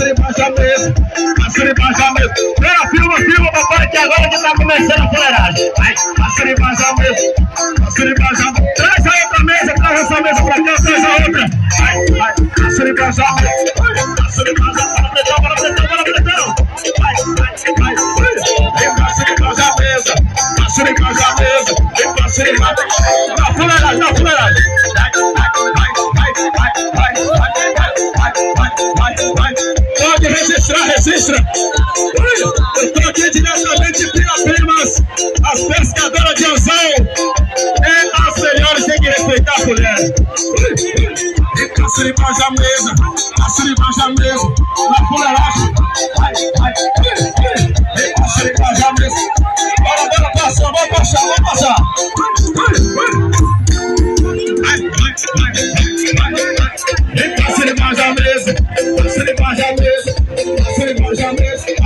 embaixo da mesa. Passa embaixo da mesa. Filma, papai, que agora que tá começando a fuleiragem. Vai, passa embaixo da mesa. Passa embaixo da mesa. Traz a outra mesa, traz essa mesa pra cá, traz a outra. Vai, passa embaixo da mesa. Passa embaixo da mesa. Bora, pretão. Vai. Vem, passa embaixo da mesa. Passa embaixo da mesa. Vem, passa embaixo da mesa. Na fuleiragem. Vai. Pode registra. Eu tô aqui diretamente de Pirapimas, as pescadoras de anzol. E as senhoras têm que respeitar a mulher. Passa embaixo da mesa, na fuleiragem. Vai. Passa embaixo da mesa. Bora, passar, vamos passar. Passa embaixo da mesa.